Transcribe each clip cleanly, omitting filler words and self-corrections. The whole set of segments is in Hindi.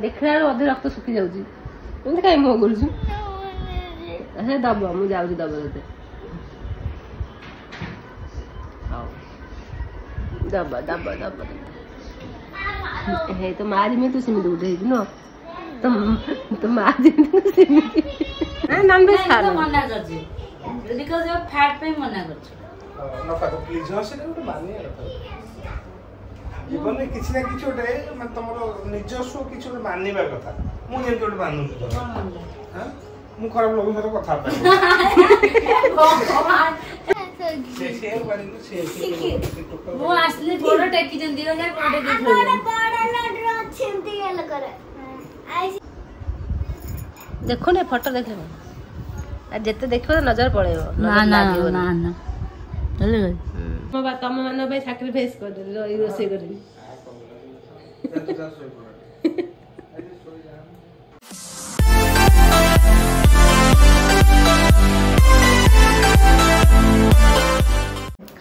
देखला अधे रक्त सुखी जाउची एमती काई मुह गुलछु हे दब मु जाउची दब तते आओ दब दब दब हे तो मारी में तू सिमी उठे न तो मारी तू सिमी हां नॉन वेज खा मना करजी बिकॉज़ ऑफ फैट पे मना करछ न का तो प्लीज हसे ने माने जीवन में किसी ना किसी गोटे मैं तुम निजस्व किसी गोटे मानवा कथा मुझे गोटे मानु हाँ मु खराब लोग सहित कथा वो असली फोटो टेकी जंदी हो ना फोटो देख लो बड़ा लड्डू छिमती गेल करे देखो ने फोटो देख ले आ जते देखबो तो नजर पड़ेबो ना ना ना ना चले गई मो बा तम मन भाई सैक्रिफाइस कर दे रोसे कर दी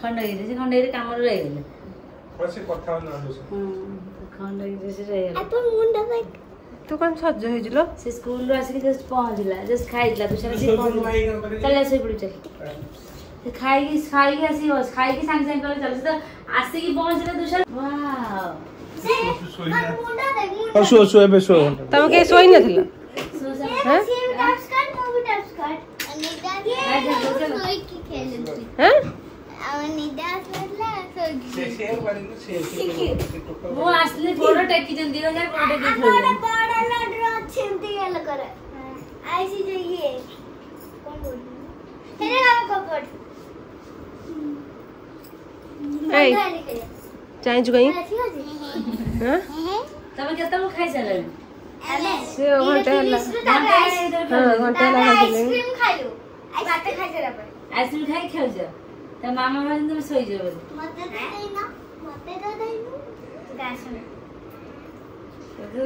खंडगिरी काम रही गले बस कथा ना दोस खंडगिरी से रही गले अपन मुंडा देख तू कौन सज होइजलो से स्कूल रो आसी जस्ट पहुंचला जस्ट खाइला दूसरा से चल ऐसे पड़ी चल खाई आसी बस खाई की संग संग कर चल तो आसी की पहुंचला दूसरा वाओ मुंडा देख और सो एबे सो तम के सोई नथिला हां same tops cut movie tops cut अनिदा सोई की खेलती हैं अनिदा सला सोई वो असली फोटो टेकी जंदी हो ना फोटो देख लो बड़ा लड्डू छिमती गेल करे ऐसी चाहिए कौन बोल हेरे नाम कपड़ ए चाहि जुगई हां तब केता वो खाई चले से घंटा हला हां घंटा हला आइसक्रीम खाइलो बात खाइ जरा पर आइसक्रीम खाई खेल जा त मामा भाई तुम सोई जाओ मते तो देई नु गाछ में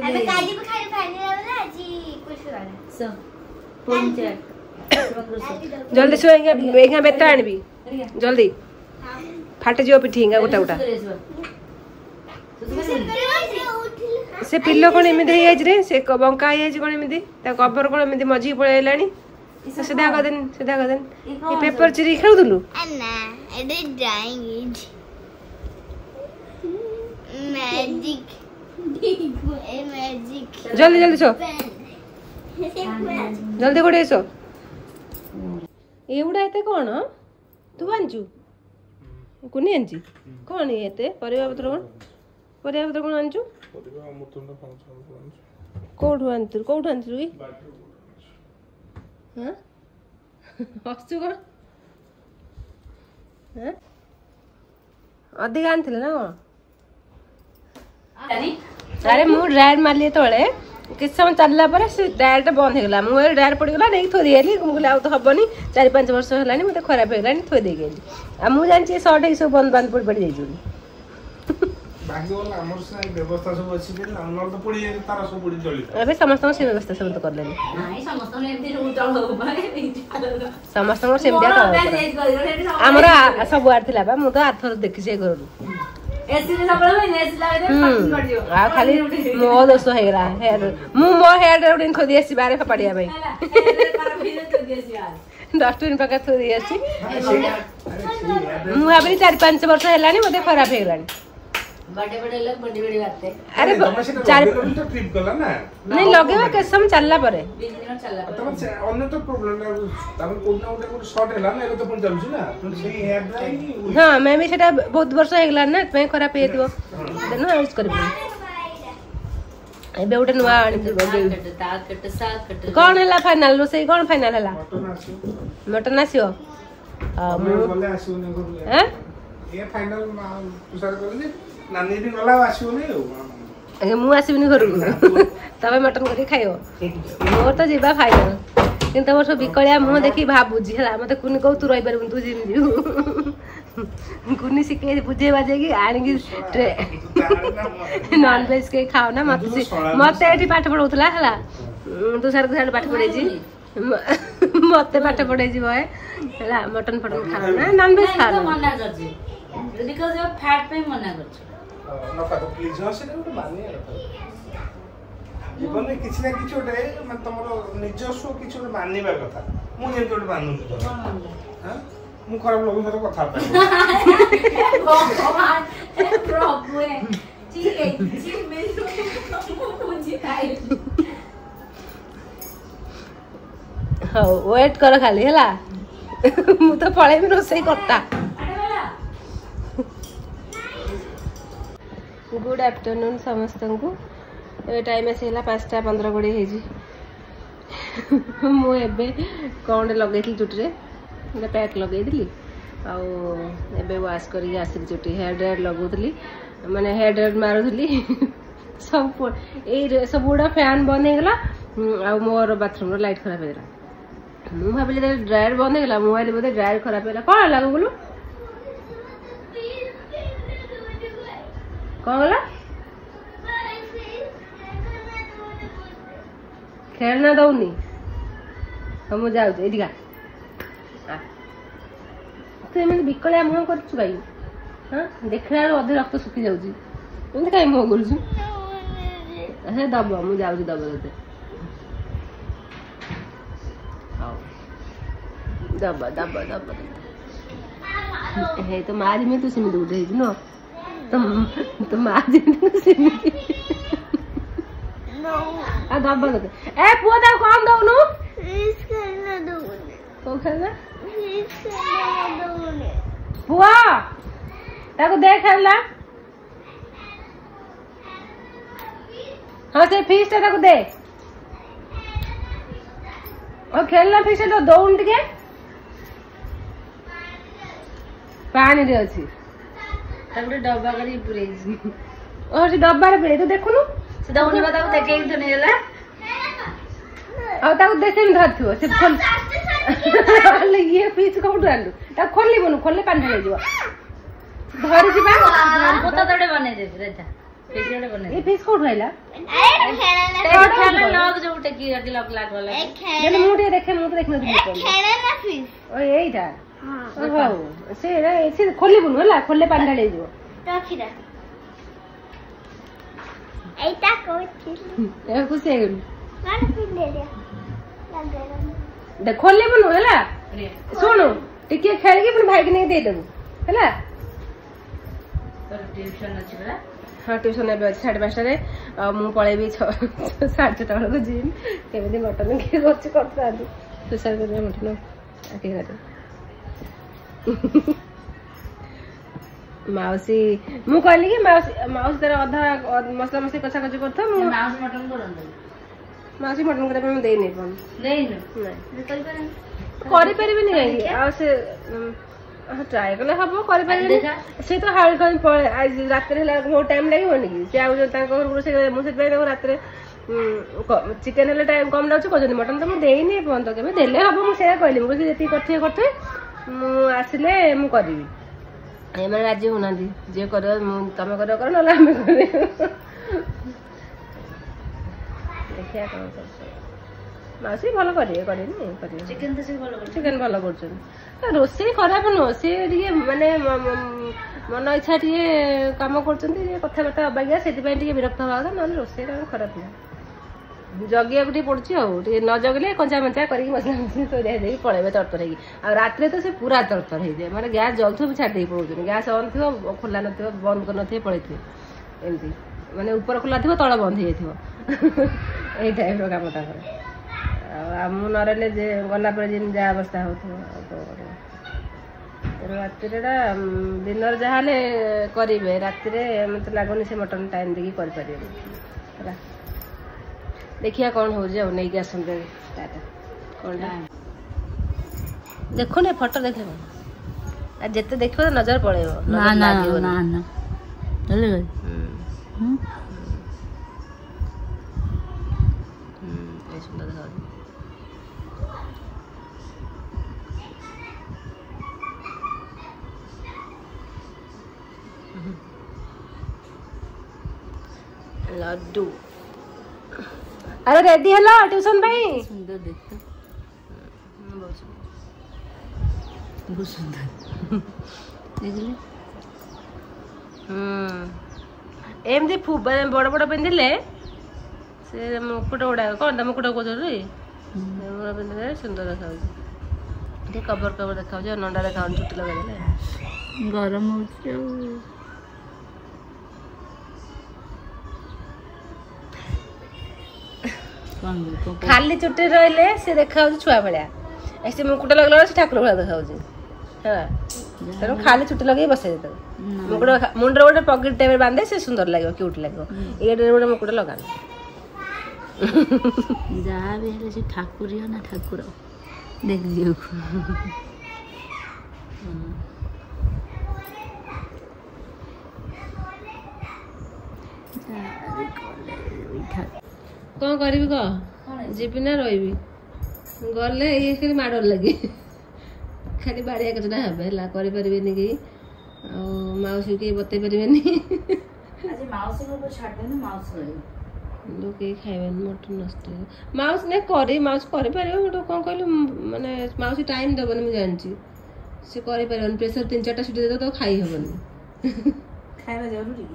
अबे काली पे खाइ फाइनल वाला जी कुछ वाला सो फोन चेक जल्दी सो एगा बेटा आनबी जल्दी फाटे जो पिठींगा गोटा गोटा से पिल्लो कोन एमिदे हे आज रे से बंका हे आज कोन एमिदे ता कवर कोन एमिदे मजी पळेलानी सीधा कर देन ये पेपर चिरी खेल दुलु अन्ना it is drawing it magic a magic जल्दी सो जल्दी गोटे सो एउडा एते कोन तू आंचू कुनी आंची कोन एते परिवा पत्र कोन आंचू कोठु आंतु की हां हसु कोन हां अधिक आनथिले ना कोन अरे मु ड्रायर मारली तळे किछ समय चलला पर से ड्रायर बंद हो गला मु ड्रायर पड़ी गला नहीं थोड़ी हेली मुगले आ तो हबनी 4-5 वर्ष हलानी मते खराब हो गलानी थोई दे गेली आ मु जानची शॉर्ट है सब बंद पड़ी जाई बाकी वाला हमर से व्यवस्था सब अछि के नॉर्मल तो पड़ी तारा सब पड़ी चली अबे समस्त से व्यवस्था सब तो कर लेनी नहीं समस्त ने एमती उतल हो भाई समस्त से बिया हमरा सब आर थिला बा मु तो आथर देखि से घर एसी ने सब ले एसी लागे पक्की कर दियो आ खाली मो दोस्त हो गला हेयर मो हेयर उडिन खो दिएसी बारे फपाडिया भाई डस्टबिन पका थो दिएसी मु अबे 4-5 वर्ष हेलानी मते खराब हे गलानी बड़े लोग बड़ी बात है अरे चार तो ट्रिप कला ना नहीं लगेवा के सम चलला परे 20 दिन चलला तब अन्य तो प्रॉब्लम है तब कोना उठे शॉर्ट हैला ना तो पण चलछु ना तो सही हेयर ड्राई हां मैं भी सेटा बहुत वर्ष हे गला ना मैं खराब हे दियो देनो यूज करबी एबे उठे नुवा ताकट कोन हला फाइनल रोसे कोन फाइनल हला मटन आसियो मैं बोले आसियो ने को हैं ये फाइनल तुसार करले नानी दिन गला आसियो ने अगे मु आसीबिनी घर तबे मटन करी खाइयो मोर तो जीवा फाइनल किंतु वर्ष बिकलिया मुह देखि भाव बुझी हला मते कुनी कहू तू रहि परबु तू जिम कुनी सिके बुझे बाजे की आनी नॉन वेज के खाओ ना मते एठी पाठ पढौतला हला तू सर साड पाठ पढै जी मते पाठ पढै जी भए हला मटन फटन खाओ ना नॉन वेज खाओ मना कर जी बिकॉज़ ऑफ फैट पे मना कर न का तो प्लीज हसे ने माने ଜୀବନରେ କିଛି ନା କିଛି ଗୋଟେ ମାନେ ତମର ନିଜସ୍ୱ କିଛି ଗୋଟେ ମାନିବା କଥା। ମୁଁ ଯେମିତି ଗୋଟେ ମାନୁଛି ମୁଁ ଖରାପ ଲୋକଙ୍କ ସହିତ କଥାବାର୍ତ୍ତା ହଉ ୱେଟ୍ କର ଖାଲି ହେଲା ମୁଁ ତ ପଳେଇବି ରୋଷେଇ କର୍ତ୍ତା। गुड आफ्टरनून समस्त को टाइम आसी 5:15 ହେଇଛି। ମୁଁ ଏବେ କ'ଣ ଲଗେଇ चुटी पैक लगे आउ ए वाश करके आसिक चुटी हेयर ड्रायर लगौली माने हेयर ड्रायर मारुली सब सब गुड़ा फैन बंद होगा आ मोर बाथरूम लाइट खराब होगा। मुझे भाविली ड्रायर बंद होगा मोबाइल बोधे ड्रायर खराब है कौन है गुगुलू कौन गला खेलना दौनी हम मुझे ये तू एम विकलिया मुह कर हाँ देखला अधे रक्त सुखी जाऊँगी कहीं मुह कर दब मुझे जाऊँ दब ते दब दब दब हे तो मारी में तू सिमी उठे न तो मारी सिमी दब ए पुआ ता कौन दौनु कौन खेलना पुआ ताको दे खेलना हाँ से फिश ताको दे और खेलना फिश तो दौन टिके पानी रे अछि ताको डब्बा करी पुरे और से डब्बा रे पुरे तो देखुनु से दौनी बता को देखे तो नहीं होला और ताको देसे में धरथियो से खोल ये फिश कोठु आलु ता खोलली बनु खोलले पानी ढाली दियो धरि जिबा पोता तडे बने दे रेजा फिश तडे बने ये फिश कोठु आइला खेलना लग जो टेकी लग लागला जेने मुडी देखे मु तो देखन खेलना फिश ओ एइटा हां हो से खोलली बनु होला खोलले पानी ढाली दियो रखिरा एइटा कोठी ए खुशी हेगु माने फिश दे दिया दे खोलले बनु होला सुनो टिके खेल के अपन भाई के नहीं दे देबू हैला तो ट्यूशन अछि बला हां ट्यूशन ए 5:30 रे मु पळेबी 6:30 को जिम केबे मटन के गोच करता दु सुसार कर मटन आके गाते माउसी मु कहली कि माउसी तेरा आधा मसला मसली कसा कच करथा मु माउसी मटन करन माउसी मटन करे मैं दे नहीं पन नहीं करि परबे नहीं आ से ट्राई कले हबो करि परबे से तो हाल कन आज रात रे मो टाइम लागि होनी से आ जो ताको से मु से पे रात रे चिकन ले टाइम कम लाउछ कहजनी मटन तो मु देई नहीं पन तो केबे देले हबो मु से कहली मु जेती करथे मु आसिले मु करबी ए माने राजी होना दी जे करो मु तमे करो न हमें करे देखिया कौन मासी भल करे चिकन तो से भल कर चिकन भल करछन रोसे खराब न से माने मन इच्छा काम करछन कथा बता अबागिया सेति पय विरक्त हवा न रोसे खराब न जगिया गुटी पड़छि आ न जगले कंचा मंचा करी मसला मसली तो दे दे पळेबे तरतर हेगी आ रात रे तो से पूरा तरतर हे जाय माने गैस जलथो भी छाड़ दे पड़छन गैस ऑन थियो खुला न थियो बंद कर न थियो पळेथि एमती माने ऊपर खुला थियो तळ बंद हे थियो ए टाइप रो काम ता करे आम नरले जे गला पर जिन जा अवस्था होतो रात रे दिन जहाले करिवे रात रे मत लागोनी से मटन टाइम देकी कर परिबे होला देखिया कौन हो जाओ नहीं गया संदे टाटा कौन देखो ने फोटो देखो आ जते देखो नजर पड़ेबो ना ना ना ना चले गई ए सुंदर देखा लड्डू अरे रेडी हेलो ट्यूशन भाई सुंदर देखते बहुत सुंदर देखले एमती बड़ बड़ पिंधिले से मुकुट गुड़ाक कौन मुकुट कौन मुकुट पिंधे सुंदर देखा कवर कवर देखा नंडा देखा चुटी लगे गरम हो खाली चुटी रही से देखा छुआ भाया ऐसे मुकुट लगला से ठाकुर भाया देखा तेणु खाली चुटी लगे बसे मुकुट मुंडर गोटे पकेट टाइप बांधे से सुंदर लगे क्यूट लगे ये गोटे मुकुट लगा जहाँ भी है से ठाकुर ना ठाकुर देख दियो कौन करी कह जीबी ना रही गले ये खाली माड़ लगे खाली बाड़िया कचना है करें कि मौसी के बतई पारे लोग खाइबे मटन नष्ट माउस नहीं करे माउस कर कौन कहलु माने माउसी टाइम दबन मुझे जानची से कर प्रेशर 3-4टा सीटी दे तो खाई हेबनी खाइबा जरूरी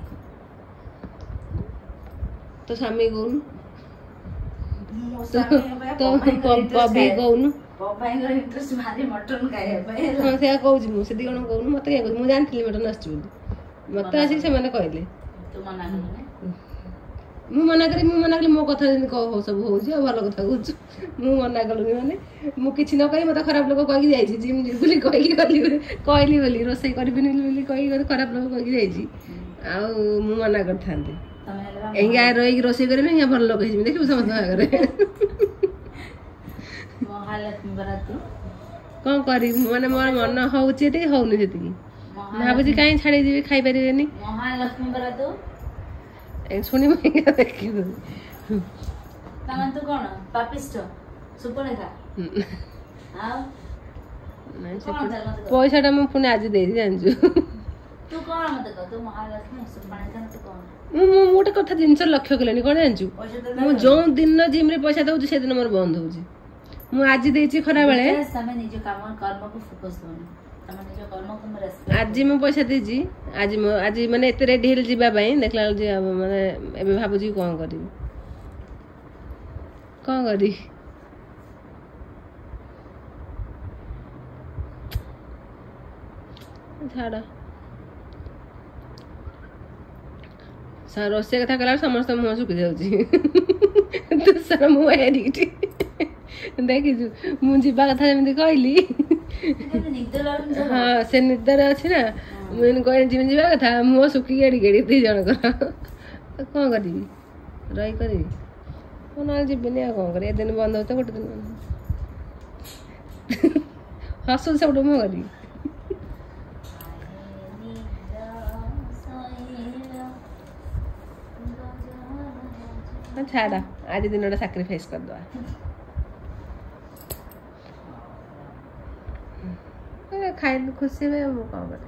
तो स्वामी कौन तो पबी कौन पपाइंगर इंटरेस्ट मारी मटन खाइबा पे हां से कहूची मु से दिगण कौन मत क्या कहू मु जानथली मटन नष्ट बोली मत आसी से माने कहले तू मना कर मु मना करी मो कथा कह सब हो भल कथा कहूँ मु मना कलुनी माने मु किछि न कही मत खराब लोक कहि जाइछि जिम बोली कहि कहली बोली रोसई करबिनी बोली कहि खराब लोक कहि जाइछि आ मु मना करथांती एंगा रोई रोसई करबे या भल लोक हिजि देखि समझ आगरे महालक्ष्मी बरात कौन करी माने मोर मन होउछि ती होउनी जति भाबुछि काई छाडी दिबे खाइ परिबेनी महालक्ष्मी बरात शुणी महंगा देखी तमन तो कोन पापिस्ट सुपनेखा पैसा मु पुणी आज दे जानछु तू कोन मत कह तू महालक्ष्मी सुपनेखा तू कोन मु मोटे कथा जिंस लक्ष्य कलेनी कोन जानछु मु जो दिन जिम रे पैसा दउ से दिन मोर बंद होउछि मु आज देछि खरा बेले समय निज काम कर्म को फोकस करनी तमन निज कर्म को म रेस्पेक्ट आज मु पैसा देछि आज माने एते रेडी हिल जिबा पई देखला जे माने एबे भाबुछि कोन करी छाड़ा रोसे कथा कला समस्त मुह सुखी जाऊँ दूसरा मुह एडिट देखी मु जीवा कथा जमी कहली हाँ से निदर अच्छी ना मुझे कह जिमी जीवा कथा मुह सुखी एड़ी गेड़ी दी जनकर कौन करी रही करी ना जीवन आ कौन कर दिन बंद होता गोटे दिन हसु सब मुह करी छाड़ा आज दिन साक्रिफाइस कर दवा खाई खुशी में मु कौन कर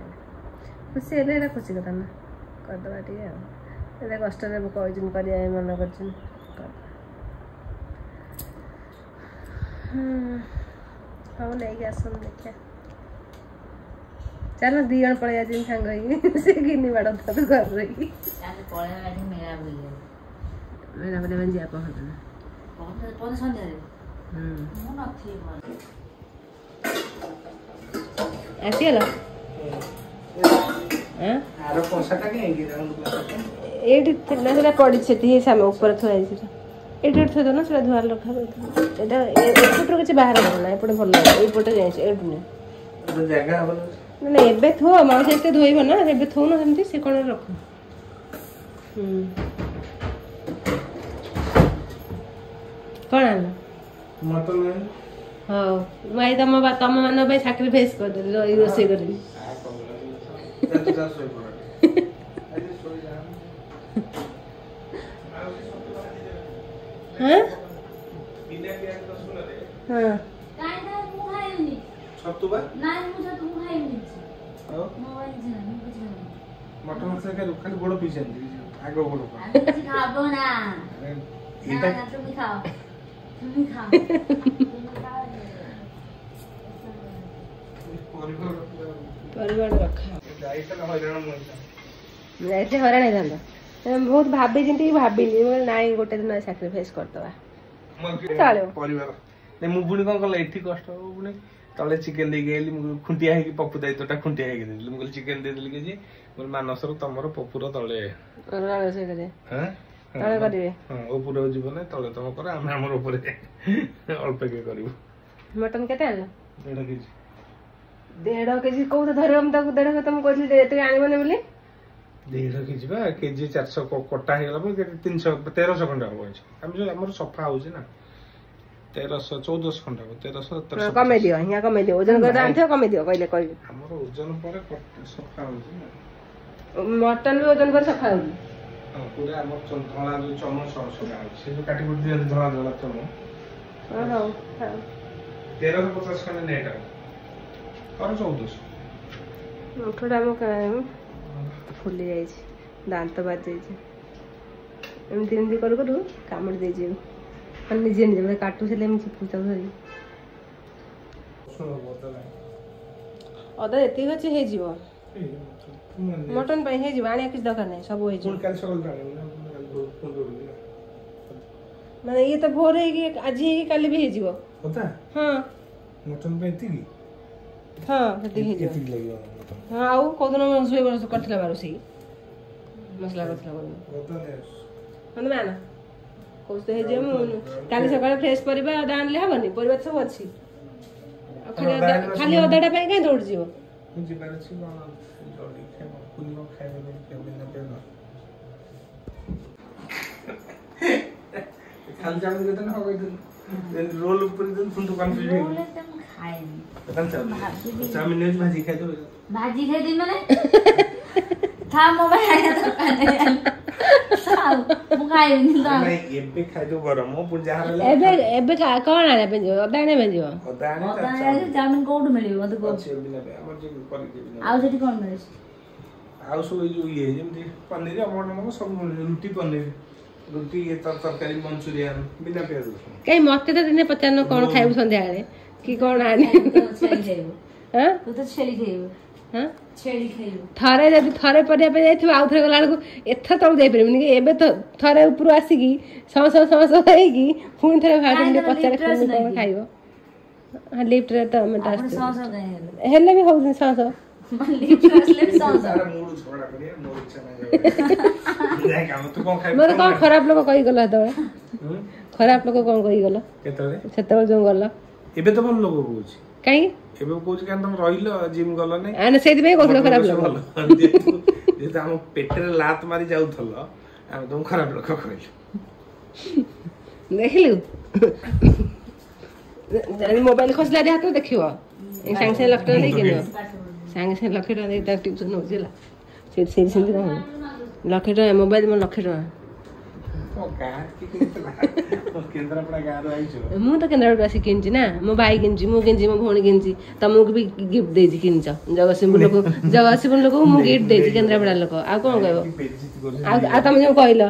खुशी है खुशी कथा ना करदे टे कष्ट कही कर मन कर हाँ नहीं आसन देखिए चल दी जन पलैया जिन सांग से गिनी बाड़ तू घर रही मेरा बने बन जा पहर संध्या आसीगला आरो पोसाटा के एडी ना सेटा पड़ी छथि सामे ऊपर थोइ छै एडी थोइ दो ना सेटा धुआल रखा एटा एपट रो के बाहर करना एपट भल एपट जाय छै एडु ने तो जगह हबल ना एबे थो माउस एते धोइबो ना एबे थो ना सेमति से कोन रख कौन आना मटन हाँ माई तम मान भाई साक्रिफाइस कर दे रोसे कर हाँ हाँ छतुबा नाइ मु छतु मु खाइनि औ मोबाइल जे नहीं बुझे मटन से के खाली गोड़ पीस आगो गोड़ आज खाबो ना इटा तुम खाओ परिवार रखा जाइते हरान जाइते हरान है बहुत भाभी चिंती भाबिली नाई गोटे दिन सैक्रिफाइस करदवा परिवार नहीं मु पुणी कौन कला एठी कष्ट हो पुणी तले चिकेन दे गेली मु खुंटिया है कि पप्पू दायित्वटा खुंटिया है कि देली मु चिकेन दे देली के मोर मानसर तमर पप्पूर तले रोषे करे हां तले करिवे हां ऊपर जीवन तले तम कर हम हमर ऊपर अल्प के करिवो मटन केते आलो 1.5 केजी 1.5 केजी को धरम तक 1.5 तुम कहली एते आनिबने बोली 1.5 केजी बा केजी 400 कटा हे गला 300 1300 खंडा हो हम जो हमर सफा हो ना 1300 1400 खंडा हो 1300 कमे दियो हिया कमे दियो ओजन कर आनथे कमे दियो कहले कहली हमर ओजन पर सफा हो ना मटन भी ओजन कर सफा हो हां पूरा हमर धला जो चम सफा हो से जो काटी कुटी दियो धला धला चम हां हां 1350 खंडा नेट और 1400 उठोडा मो काय फुली जाई दांत बाज जाई एमती एमती कर करू कामड़ दे जे हम निजे निजे काटू से लेम चिपू तक धरी अदा एती गछ हे जीवो मटन पे हे जीवो आने किछ दरकार नै सब हे जीवो कल सकल जाने माने ये तो भोर है कि आज ही कल भी हे जीवो होता हां मटन पे एती हां एती हे जीवो एती लगियो मटन हां आउ कोदन में सोई बरस करथिला बारो से मसला करथिला बोल होता है हन माना कोस्ते हे जे मु काली सकाळे फ्रेश परिबा अदा आनले हबनी परिबा सब अछि खाली अदाटा पे काई दौड़ जीवो मुझे बारे छी जल्दी खाए कुनी को खाए के बिना पेना खाल जाम के दिन हो गई रोल ऊपर दिन फुंडू कंफ्यूज है रोल एकदम खाए नहीं पता चल चाउमीन भाजी खाए तो भाजी खाए दिन माने था मोबाइल आया तो खाने मु खाए नहीं तो नहीं एबे खाए तो गरम हो पुन जहां एबे का कोन आले पेंजो अदाने पेंजो अदाने अदाने जामिन कोड मिलियो मत को अच्छे बिना हमर जे कर दे आउ सेठी कोन मिले आउ सो जो ये जेमती पनीर हमर नमक सब रोटी पनीर रोटी ये तरकारी मंचूरियन बिना प्याज रसुन कई मते तो दिने पचानो कोन खाइबु संध्या रे की कोन आने छेली खाइबो हां तू तो छेली खाइबो हां छेली खाइबो थरे जदी थरे परिया पे जाइथि आउ थरे गला को एथा तळ जाई परबिनी कि एबे तो थरे ऊपर आसी की समस होई की पुन थरे भात दे पचारे कोन खाइबो हां लिफ्ट रे तो हम टास सॉस हेले भी होउ सॉस लिफ्ट असले सॉस सारा मूड छोड़ा करिए मोर इच्छा नहीं है काम तू कोन खाइ मोर कोन खराब लोग कहि गला दळे खराब लोग कोन कहि गला केतरे सेतबे जो गला एबे तो भल लोग कहूछ काई एबे कहूछ कि तुम रहिलो जिम गलो नै आने सेति बे कोन खराब लोग जे हम पेटरे लात मारी जाउथलो हम तुम खराब लोग कहइलो देखलु जानी मोबाइल खोसला दे हाथ देखियो ए संग से लखट नहीं किनो संग से लखट नहीं त ट्यूशन हो जिला से लखट मोबाइल में लखट केन्द्रापड़ा गाँव आइছো मु तो केन्द्रापड़ा आसी किनछि ना मो भाई किनछि मु किनछि मो भौणी किनछि तमको भी गिफ्ट देछि किनछ जगतसिंहपुर लोक मु गिफ्ट देछि केन्द्रापड़ा लोक आ कोन कहबो आ तुम जो कहलो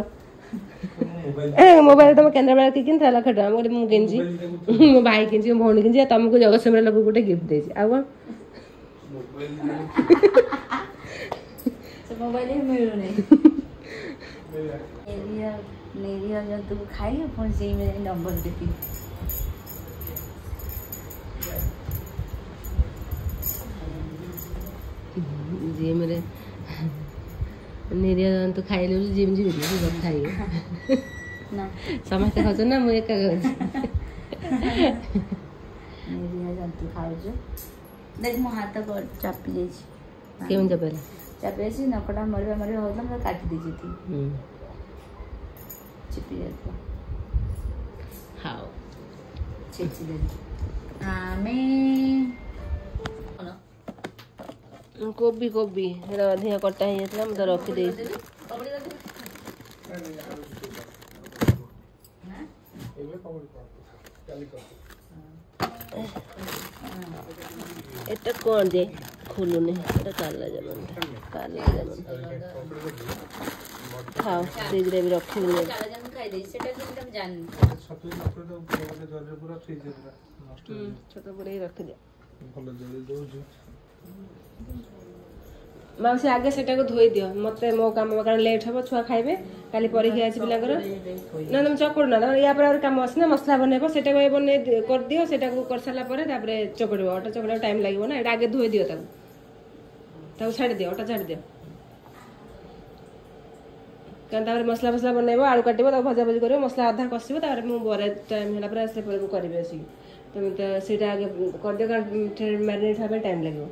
ए मोबाइल तुम केन्द्रापड़ा की किनथा लखट हम मु किनछि मो भाई किनछि मो भौणी किनछि तमको जगतसिंहपुर लोक गोटे गिफ्ट देछि आ कोन मोबाइल ही मिलु नहीं एरिया नेरिया जब तू खाई फोन से मेरे नंबर देती जी मेरे नेरिया जन तो खाई ले जिम जी सब खाई ना समस्त खाछ ना मु एका खाछ नेरिया जब तू खाऊ जो देख मो हाथ को चापी ले केम जबेला चापी से नकटा मरिया होता मैं काट दी थी चिपी जाता हाउ चिपी दे मैं कोबी कोबी रा अधिया कटा हे जतला म तो रखि दे एटा कोन जे खोलुने एटा काला जमन हां फ्रिज रे भी रखि दे काला जन खाई दे सेटा तुम जान सतु सतु तो जरे पूरा फ्रिज रे नष्ट छोटा बड़े रखि दे भलो जले दो जो माउसी आगे सेटा को धोई दियो मते मो काम कारण लेट हो छुआ खाइबे काली परीक्षा अछि पिलाकर ना तुम चकोड़ ना या पर और काम अछि ना मसला बनेबो सेटा को बने कर दियो सेटा को कर साला परे तापरे चकोड़बो ओटा चकोड़ा टाइम लागिवो ना एटा आगे धोई दियो ताऊ छाड़ दियो ओटा छाड़ दियो कान तापर मसला मसला बनेबो आलू काटिबो ता भजा भजी करियो मसला आधा कसिबो तापर मु बरे टाइम होला पर से पर करबे अछि तुम त सेटा आगे कर दियो कारण मैरिनेट होबे टाइम लागिवो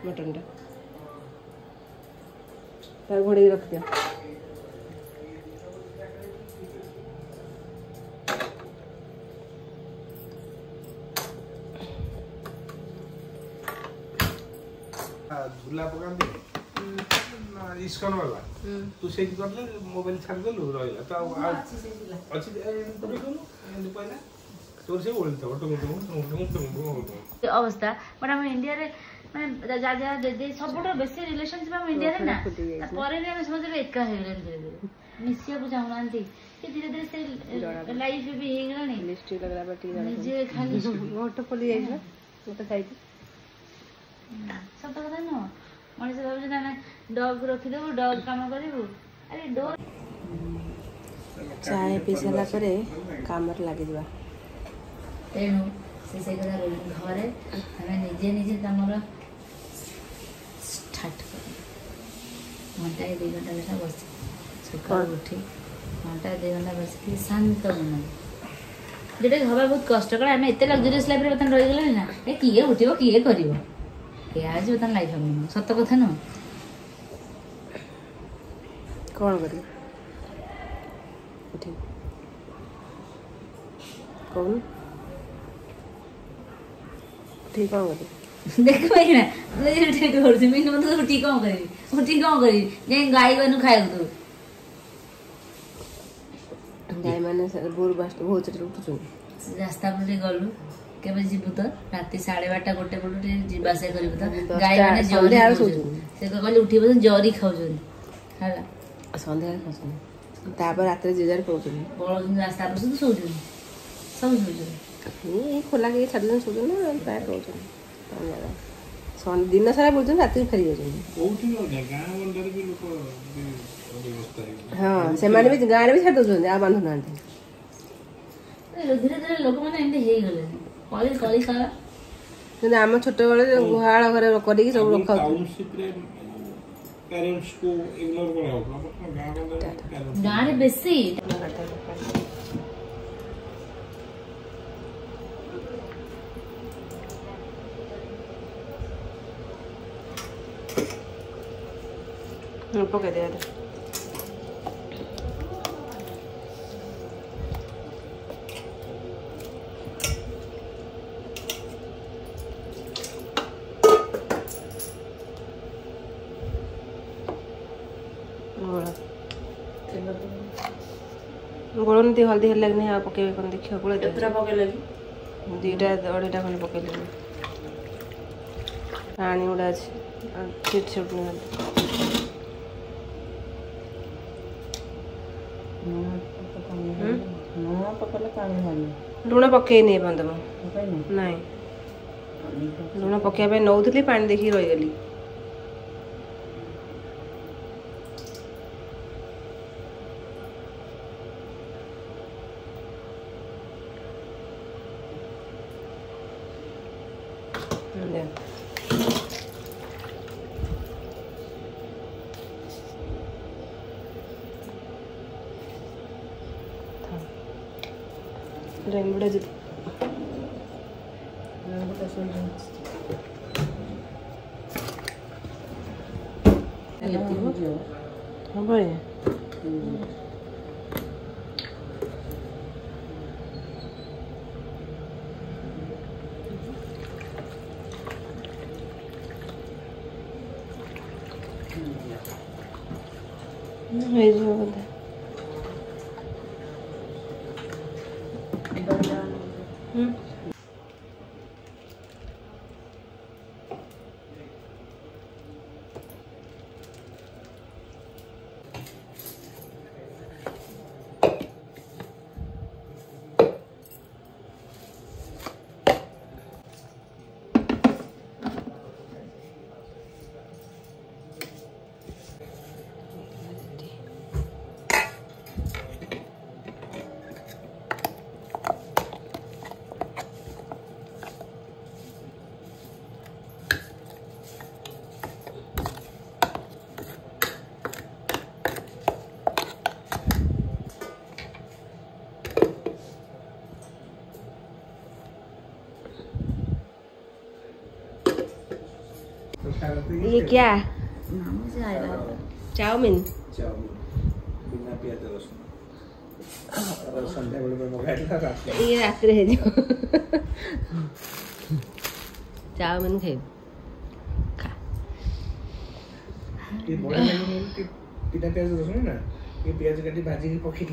मटन टा तार घोड़ी रख दियो झूला पकान दे ना इस्कन वाला तू सेट कर ले मोबाइल छाड़ देलु रहला तो अछि तो देखनु एंड पहिला तोर से बोलता ऑटोमेटिक अवस्था बट हम इंडिया रे माने जा जा दे सबटा बेसी रिलेशनशिप हम इंडिया रे ना परे रे हम समझ एका हे गेले मिसिया को जाउनांती कि धीरे धीरे से लाइफ भी हे गेलानी लिस्ट लगला बटी जे खाली ऑटो पली जाइला तो खाइती सब तो ना मनीष भाव ना डॉग रखी देबो डॉग काम करिबो अरे डॉग चाय पी सारा परे काम रे लागी दिबा तेणु से घरे हमें निजे निजे तमर स्टार्ट कर घंटा 2 घंटा लेखा बस सकाल उठी घंटा 2 घंटा बस कि शांत मन जेटे हवा बहुत कष्ट कर हमें एते लग्जरियस लाइफ रे बतन रही गेला ना ए किए उठिबो किए करिवो के आज बतन लाइफ हम सत्य कथा न कौन करी उठी कौन ठीक कौन करी देख भाई ना मुझे ठीक कर दे मैं मतलब उठी कौन करी जे गाय बनु खाए तू गाय माने बोर बास्ट बहुत चट उठुछु रास्ता पर गलु केबे जीबु तो राती 12:30 गोटे पटो जीवा से करिबु तो गाय माने जल्दी आ से कहले उठिबो जरी खाउछनhala संध्या खाउछन तापर रात्रि जेजार खाउछन बळ रास्ता पर सब सोउछन ये खोला के छाडलन सोउछन ना प्राय खाउछन सन दिन सारा बोलछन रात्रि फेरी जाछन कोठी न गां वंडर भी लोक व्यवस्था है हां से माने भी गां रे भी छाड दोछन आ बांधु नांती धीरे धीरे लोक माने एंदे हेई गले कली खा 근데 आम छोटे बड़े गुहाळ घरे करी सब रखा टाउनशिप रे पेरेंट्स को इग्नोर करा होगा गां वंडर गां रे बेसी पके दे गोलन दी हल्दी हल्ला नहीं आ पके कोन देखियो गोले केतरा पके लगी दीटा अढ़ीटा खन पके ले पानी उड़ा छिट छिट लुण पकई नहीं बंद नाई लुण पकई नौली पानी देखी रहीगली रेनबुड़ा जी हाँ भाई नहीं जो बोलते ये क्या मामू से आया चाउमीन बिना प्याज रसुन संध्या बेले मगाइला रात ये रात्रि है जो चाउमीन खाई खा ये बड़ा नहीं बिना प्याज रसुन ना ये प्याज काटी भाजी की पकेट